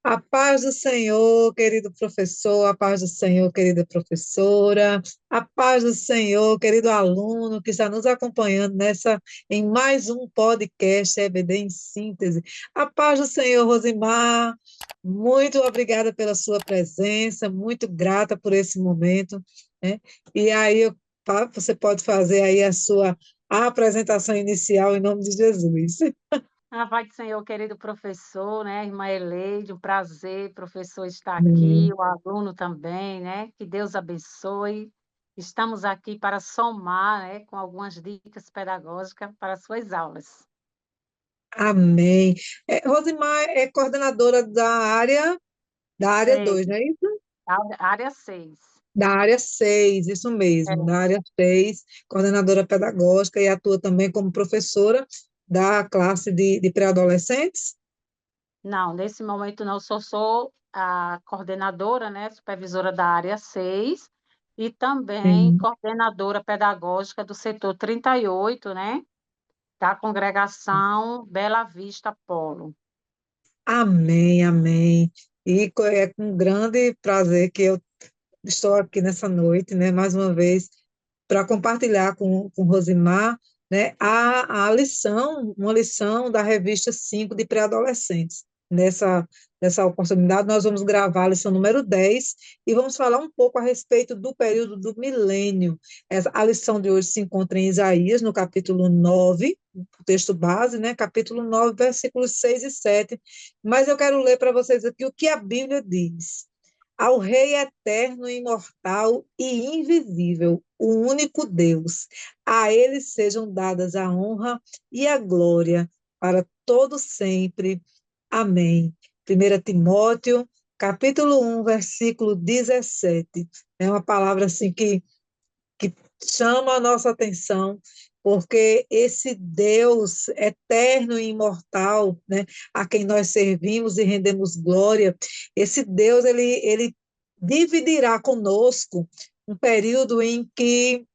A paz do Senhor, querido professor, a paz do Senhor, querida professora, a paz do Senhor, querido aluno que está nos acompanhando em mais um podcast EBD em síntese. A paz do Senhor, Rosimar, muito obrigada pela sua presença, muito grata por esse momento, né? E aí, você pode fazer aí a sua apresentação inicial em nome de Jesus. Pai do Senhor, querido professor, né, irmã Eleide, um prazer, professor, estar aqui, Amém. o aluno também, né, que Deus abençoe. Estamos aqui para somar, né, com algumas dicas pedagógicas para as suas aulas. Amém. Rosimar é coordenadora da área Sei, 2, não é isso? área 6. Da área 6, isso mesmo, da área 6, coordenadora pedagógica e atua também como professora da classe de pré-adolescentes. Não, nesse momento não, sou a coordenadora, né, supervisora da área 6 e também Sim. coordenadora pedagógica do setor 38, né, da congregação Bela Vista Polo. Amém, amém. E é com grande prazer que eu estou aqui nessa noite, né, mais uma vez, para compartilhar com Rosimar, né, a lição, uma lição da revista 5 de pré-adolescentes. Nessa oportunidade, nós vamos gravar a lição número 10 e vamos falar um pouco a respeito do período do milênio. A lição de hoje se encontra em Isaías, no capítulo 9, o texto base, né, capítulo 9, versículos 6 e 7. Mas eu quero ler para vocês aqui o que a Bíblia diz. Ao Rei eterno, imortal e invisível, o único Deus, a ele sejam dadas a honra e a glória para todo sempre. Amém. 1 Timóteo, capítulo 1, versículo 17. É uma palavra assim que chama a nossa atenção, porque esse Deus eterno e imortal, né, a quem nós servimos e rendemos glória, esse Deus, ele dividirá conosco um período em que,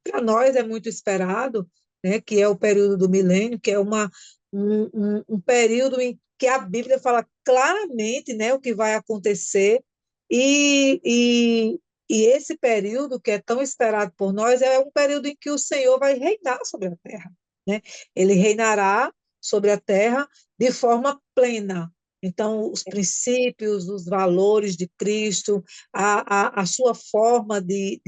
para nós é muito esperado, né, que é o período do milênio, que é um período em que a Bíblia fala claramente, né, o que vai acontecer, e, e, e esse período que é tão esperado por nós é um período em que o Senhor vai reinar sobre a terra, né? Ele reinará sobre a terra de forma plena. Então, os princípios, os valores de Cristo, a sua forma de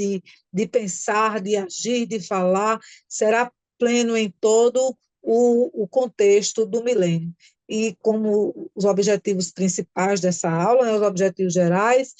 pensar, de agir, de falar, será pleno em todo o contexto do milênio. E como os objetivos principais dessa aula, né, os objetivos gerais,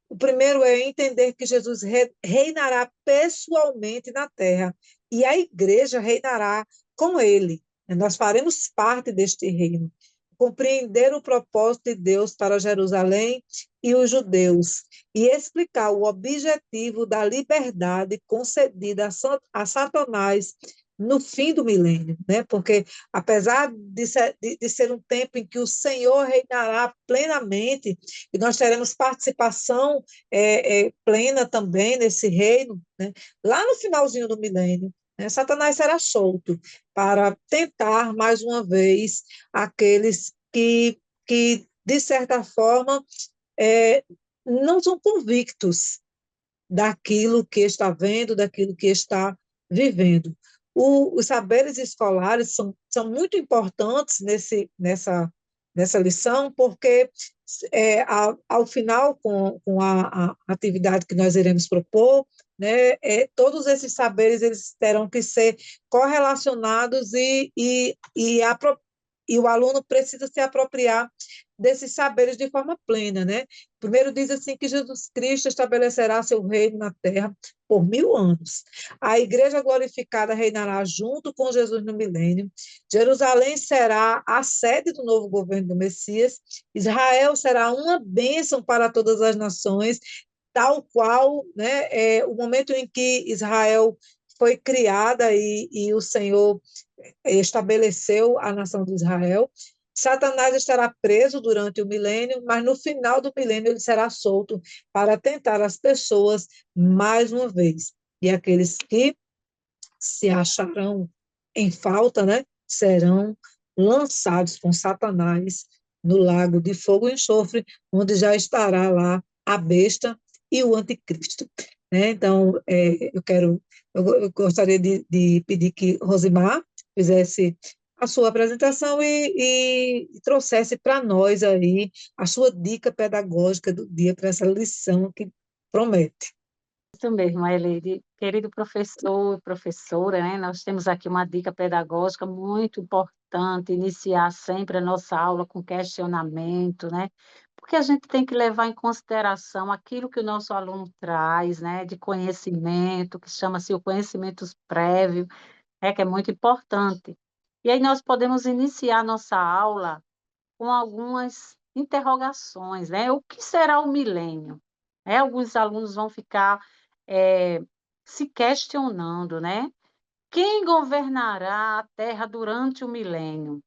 o primeiro é entender que Jesus reinará pessoalmente na terra e a igreja reinará com ele. Nós faremos parte deste reino. Compreender o propósito de Deus para Jerusalém e os judeus e explicar o objetivo da liberdade concedida a Satanás no fim do milênio, né? Porque apesar de ser um tempo em que o Senhor reinará plenamente e nós teremos participação plena também nesse reino, né? Lá no finalzinho do milênio, né? Satanás será solto para tentar mais uma vez aqueles que de certa forma, é, não são convictos daquilo que está vendo, daquilo que está vivendo. Os saberes escolares são muito importantes nessa lição, porque ao final, com a atividade que nós iremos propor, né, todos esses saberes eles terão que ser correlacionados e o aluno precisa se apropriar desses saberes de forma plena, né? Primeiro diz assim que Jesus Cristo estabelecerá seu reino na terra por 1000 anos. A igreja glorificada reinará junto com Jesus no milênio. Jerusalém será a sede do novo governo do Messias. Israel será uma bênção para todas as nações, tal qual, né, o momento em que Israel foi criada e o Senhor estabeleceu a nação de Israel. Satanás estará preso durante o milênio, mas no final do milênio ele será solto para tentar as pessoas mais uma vez. E aqueles que se acharão em falta, né, serão lançados com Satanás no lago de fogo e enxofre, onde já estará lá a besta e o anticristo. Né? Então, eu gostaria de pedir que Rosimar fizesse a sua apresentação e trouxesse para nós aí a sua dica pedagógica do dia para essa lição que promete. Isso mesmo, Ailede. Querido professor e professora, né? Nós temos aqui uma dica pedagógica muito importante, iniciar sempre a nossa aula com questionamento, né? Porque a gente tem que levar em consideração aquilo que o nosso aluno traz, né? De conhecimento, que chama-se o conhecimento prévio, que é muito importante. E aí nós podemos iniciar nossa aula com algumas interrogações, né? O que será o milênio? Alguns alunos vão ficar eh, se questionando, né? Quem governará a Terra durante o milênio?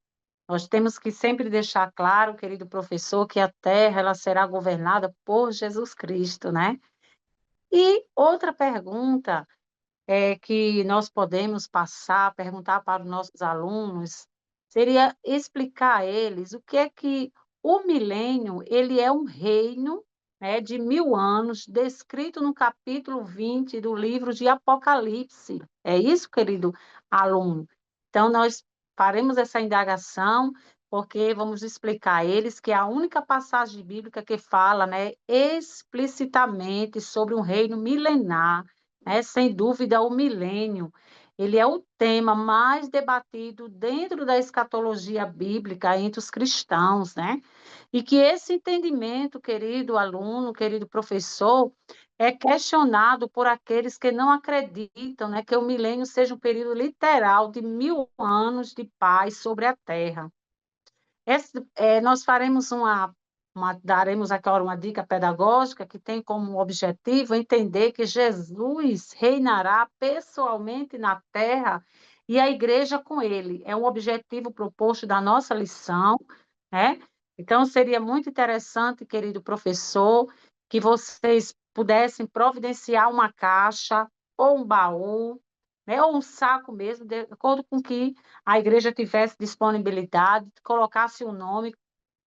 Nós temos que sempre deixar claro, querido professor, que a Terra ela será governada por Jesus Cristo, né? E outra pergunta que nós podemos passar, perguntar para os nossos alunos, seria explicar a eles o que é que o milênio, ele é um reino, né, de 1000 anos, descrito no capítulo 20 do livro de Apocalipse. É isso, querido aluno? Então, nós faremos essa indagação, porque vamos explicar a eles que é a única passagem bíblica que fala, né, explicitamente sobre um reino milenar, sem dúvida, o milênio. Ele é o tema mais debatido dentro da escatologia bíblica entre os cristãos, né? E que esse entendimento, querido aluno, querido professor, é questionado por aqueles que não acreditam, né, que o milênio seja um período literal de 1000 anos de paz sobre a Terra. Nós faremos daremos agora uma dica pedagógica que tem como objetivo entender que Jesus reinará pessoalmente na terra e a igreja com ele. É um objetivo proposto da nossa lição, né? Então, seria muito interessante, querido professor, que vocês pudessem providenciar uma caixa ou um baú, né, ou um saco mesmo, de acordo com que a igreja tivesse disponibilidade, colocasse o nome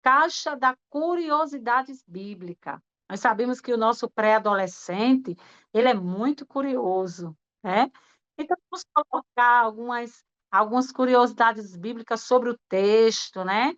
Caixa da Curiosidades Bíblica. Nós sabemos que o nosso pré-adolescente, ele é muito curioso, né? Então, vamos colocar algumas curiosidades bíblicas sobre o texto, né?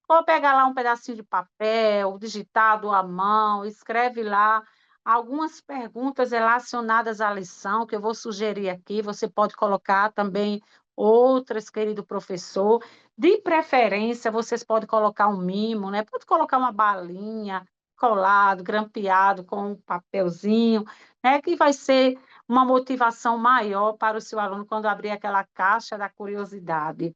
Ou pegar lá um pedacinho de papel, digitado à mão, escreve lá algumas perguntas relacionadas à lição que eu vou sugerir aqui. Você pode colocar também outras, querido professor. De preferência, vocês podem colocar um mimo, né? Pode colocar uma balinha colado, grampeado com um papelzinho, né? Que vai ser uma motivação maior para o seu aluno quando abrir aquela caixa da curiosidade.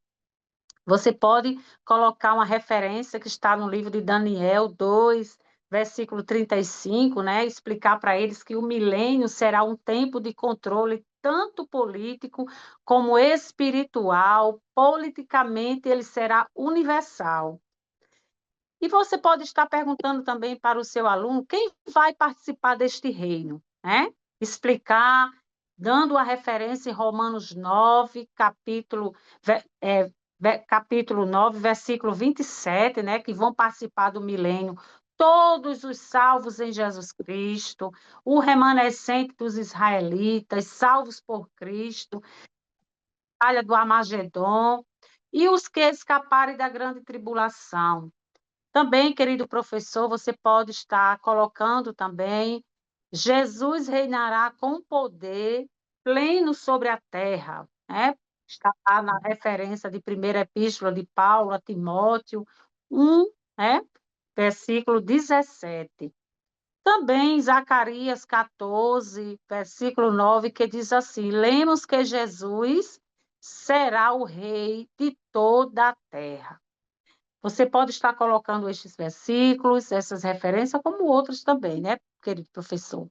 Você pode colocar uma referência que está no livro de Daniel 2, versículo 35, né? Explicar para eles que o milênio será um tempo de controle tanto político como espiritual, politicamente ele será universal. E você pode estar perguntando também para o seu aluno quem vai participar deste reino, né? Explicar, dando a referência em Romanos 9, capítulo 9, versículo 27, né? Que vão participar do milênio todos os salvos em Jesus Cristo, o remanescente dos israelitas, salvos por Cristo, batalha do Armagedon, e os que escaparem da grande tribulação. Também, querido professor, você pode estar colocando também: Jesus reinará com poder pleno sobre a terra, né? Está lá na referência de primeira epístola de Paulo a Timóteo 1, né? Versículo 17. Também Zacarias 14, versículo 9, que diz assim: lemos que Jesus será o rei de toda a terra. Você pode estar colocando estes versículos, essas referências, como outros também, né, querido professor?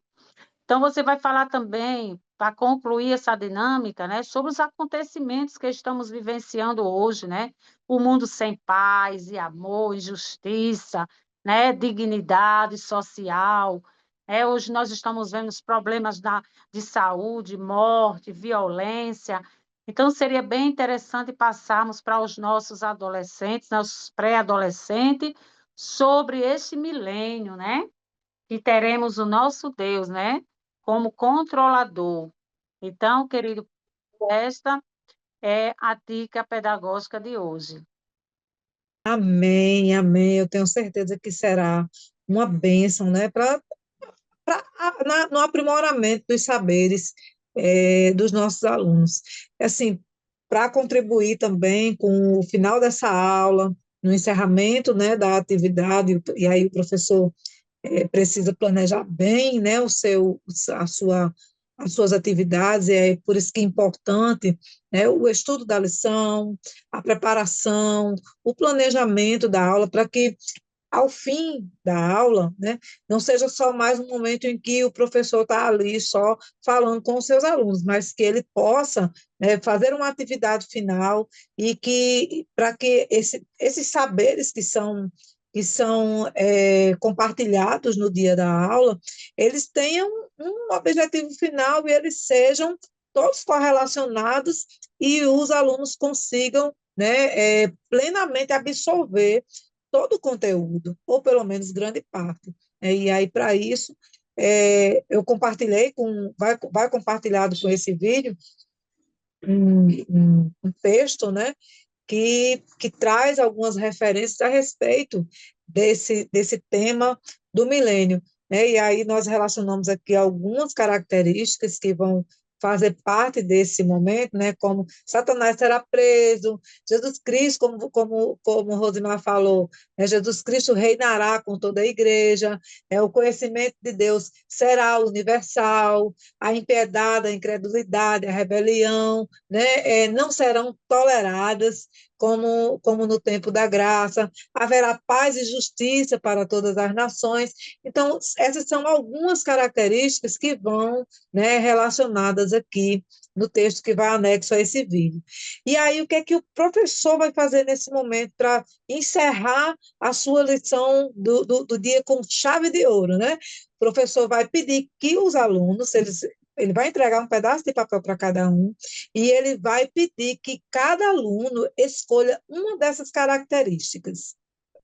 Então, você vai falar também, para concluir essa dinâmica, né, sobre os acontecimentos que estamos vivenciando hoje, né? O mundo sem paz e amor, injustiça, né, dignidade social. Hoje nós estamos vendo os problemas de saúde, morte, violência. Então, seria bem interessante passarmos para os nossos adolescentes, nossos pré-adolescentes, sobre este milênio, né? Que teremos o nosso Deus, né? Como controlador. Então, querido, esta é a dica pedagógica de hoje. Amém, amém. Eu tenho certeza que será uma bênção, né, no aprimoramento dos saberes dos nossos alunos. Assim, para contribuir também com o final dessa aula, no encerramento, né, da atividade, e aí o professor precisa planejar bem, né, a sua, as suas atividades, e é por isso que é importante, né, o estudo da lição, a preparação, o planejamento da aula, para que ao fim da aula, né, não seja só mais um momento em que o professor está ali só falando com os seus alunos, mas que ele possa, né, fazer uma atividade final e que para que esses saberes que são compartilhados no dia da aula, eles tenham um objetivo final e eles sejam todos correlacionados e os alunos consigam, né, plenamente absorver todo o conteúdo, ou pelo menos grande parte. E aí, para isso, eu compartilhei vai compartilhado com esse vídeo um texto, né, que traz algumas referências a respeito desse tema do milênio. Né? E aí nós relacionamos aqui algumas características que vão fazer parte desse momento, né? Como Satanás será preso, Jesus Cristo, como Rosimar falou, né? Jesus Cristo reinará com toda a igreja, o conhecimento de Deus será universal, a impiedade, a incredulidade, a rebelião, né? Não serão toleradas, como no tempo da graça, haverá paz e justiça para todas as nações. Então, essas são algumas características que vão, né, relacionadas aqui no texto que vai anexo a esse vídeo. E aí, o que é que o professor vai fazer nesse momento para encerrar a sua lição do dia com chave de ouro, né? O professor vai pedir que os alunos, ele vai entregar um pedaço de papel para cada um, e ele vai pedir que cada aluno escolha uma dessas características,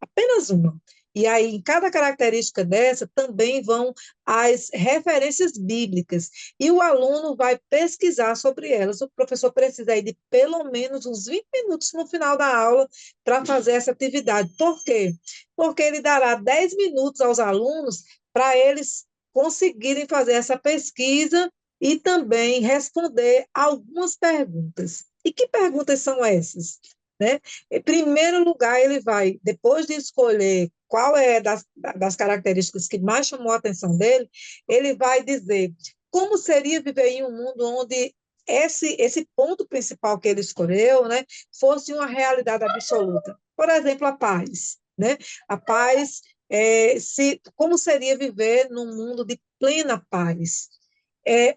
apenas uma. E aí, em cada característica dessa, também vão as referências bíblicas. E o aluno vai pesquisar sobre elas. O professor precisa aí de pelo menos uns 20 minutos no final da aula para fazer essa atividade. Por quê? Porque ele dará 10 minutos aos alunos para eles conseguirem fazer essa pesquisa e também responder algumas perguntas. E que perguntas são essas? Né? Em primeiro lugar, ele vai, depois de escolher qual é das características que mais chamou a atenção dele, ele vai dizer como seria viver em um mundo onde esse ponto principal que ele escolheu, né, fosse uma realidade absoluta. Por exemplo, a paz. Né? A paz, como seria viver num mundo de plena paz?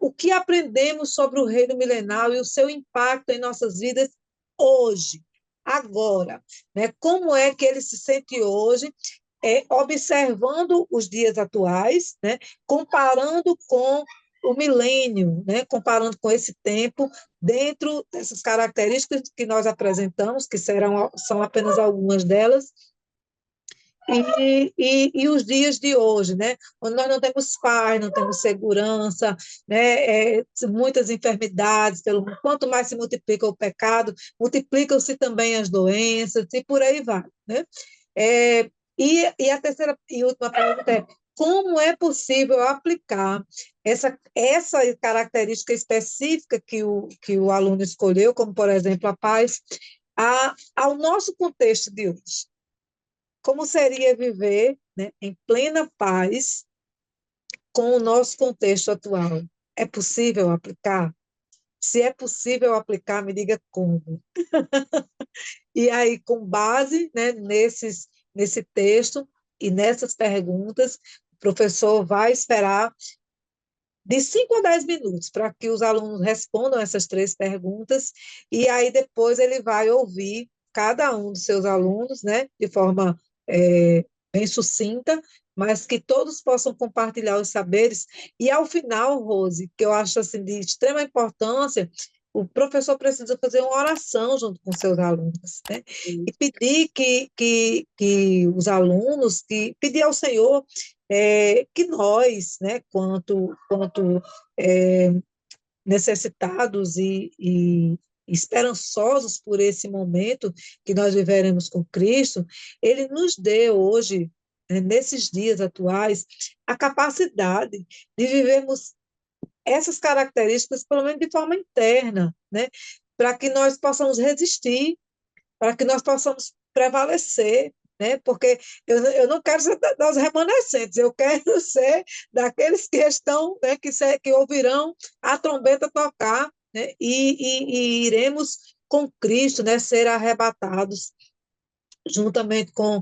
O que aprendemos sobre o reino milenar e o seu impacto em nossas vidas hoje, agora, né? Como é que ele se sente hoje, observando os dias atuais, né? Comparando com o milênio, né? Comparando com esse tempo, dentro dessas características que nós apresentamos, que são apenas algumas delas, e os dias de hoje, né? Onde nós não temos paz, não temos segurança, né? Muitas enfermidades, quanto mais se multiplica o pecado, multiplicam-se também as doenças, e por aí vai. Né? E a terceira e última pergunta é: como é possível aplicar essa característica específica que o aluno escolheu, como, por exemplo, a paz, ao nosso contexto de hoje? Como seria viver, né, em plena paz com o nosso contexto atual? É possível aplicar? Se é possível aplicar, me diga como. E aí, com base, né, nesse texto e nessas perguntas, o professor vai esperar de 5 a 10 minutos para que os alunos respondam essas 3 perguntas, e aí depois ele vai ouvir cada um dos seus alunos, né, de forma bem sucinta, mas que todos possam compartilhar os saberes. E ao final, Rose, que eu acho assim de extrema importância, o professor precisa fazer uma oração junto com seus alunos, né? E pedir que os alunos, que pedir ao Senhor que nós, né, quanto é, necessitados e esperançosos por esse momento que nós viveremos com Cristo, Ele nos dê hoje, né, nesses dias atuais, a capacidade de vivermos essas características, pelo menos de forma interna, né? Para que nós possamos resistir, para que nós possamos prevalecer, né? Porque eu não quero ser das remanescentes, eu quero ser daqueles que estão, né, que ouvirão a trombeta tocar, né? E iremos com Cristo, né, ser arrebatados juntamente com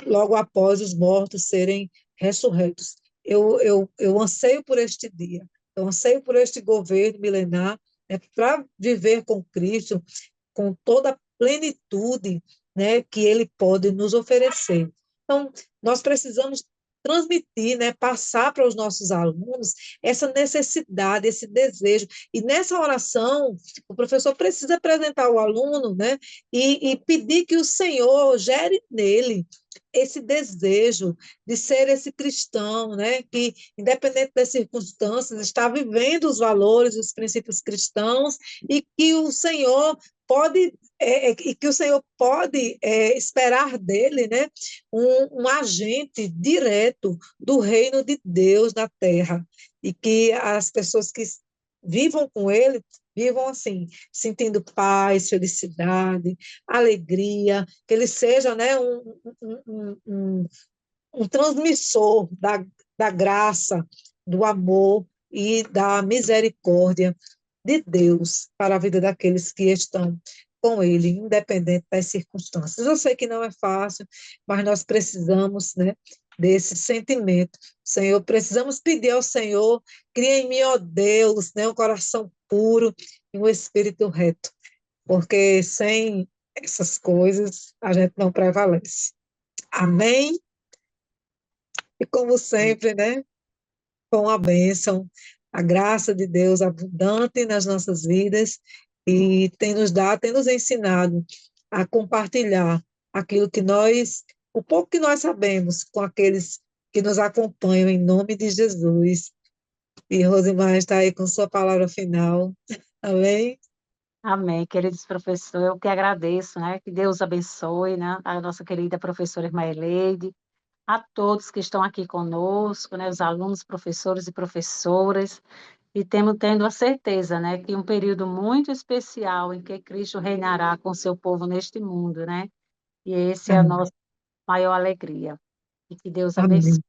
logo após os mortos serem ressurretos. Eu anseio por este dia, eu anseio por este governo milenar, né, para viver com Cristo, com toda a plenitude, né, que Ele pode nos oferecer. Então, nós precisamos transmitir, né, passar para os nossos alunos essa necessidade, esse desejo. E nessa oração, o professor precisa apresentar o aluno, né, e pedir que o Senhor gere nele esse desejo de ser esse cristão, né, que, independente das circunstâncias, está vivendo os valores, os princípios cristãos, e que o Senhor pode esperar dele, né, um agente direto do reino de Deus na terra, e que as pessoas que vivam com ele vivam assim, sentindo paz, felicidade, alegria, que ele seja, né, um transmissor da graça, do amor e da misericórdia de Deus para a vida daqueles que estão com Ele, independente das circunstâncias. Eu sei que não é fácil, mas nós precisamos, né, desse sentimento. Senhor, precisamos pedir ao Senhor, cria em mim, ó Deus, né, um coração puro e um espírito reto, porque sem essas coisas a gente não prevalece. Amém? E como sempre, né, com a bênção, a graça de Deus abundante nas nossas vidas e tem nos ensinado a compartilhar aquilo que nós, o pouco que nós sabemos com aqueles que nos acompanham em nome de Jesus. E Rosimar está aí com sua palavra final. Amém? Amém, queridos professores, eu que agradeço, né? Que Deus abençoe, né? A nossa querida professora Ismaeleide, a todos que estão aqui conosco, né? Os alunos, professores e professoras, e temos tendo a certeza, né? Que um período muito especial em que Cristo reinará com seu povo neste mundo, né? E esse é a Amém. nossa maior alegria. E que Deus abençoe. Amém.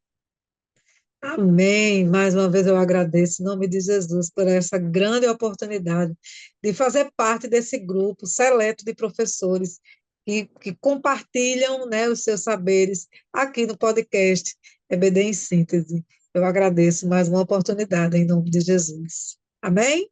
Amém. Mais uma vez eu agradeço em nome de Jesus por essa grande oportunidade de fazer parte desse grupo seleto de professores que compartilham, né, os seus saberes aqui no podcast EBD em Síntese. Eu agradeço mais uma oportunidade em nome de Jesus. Amém?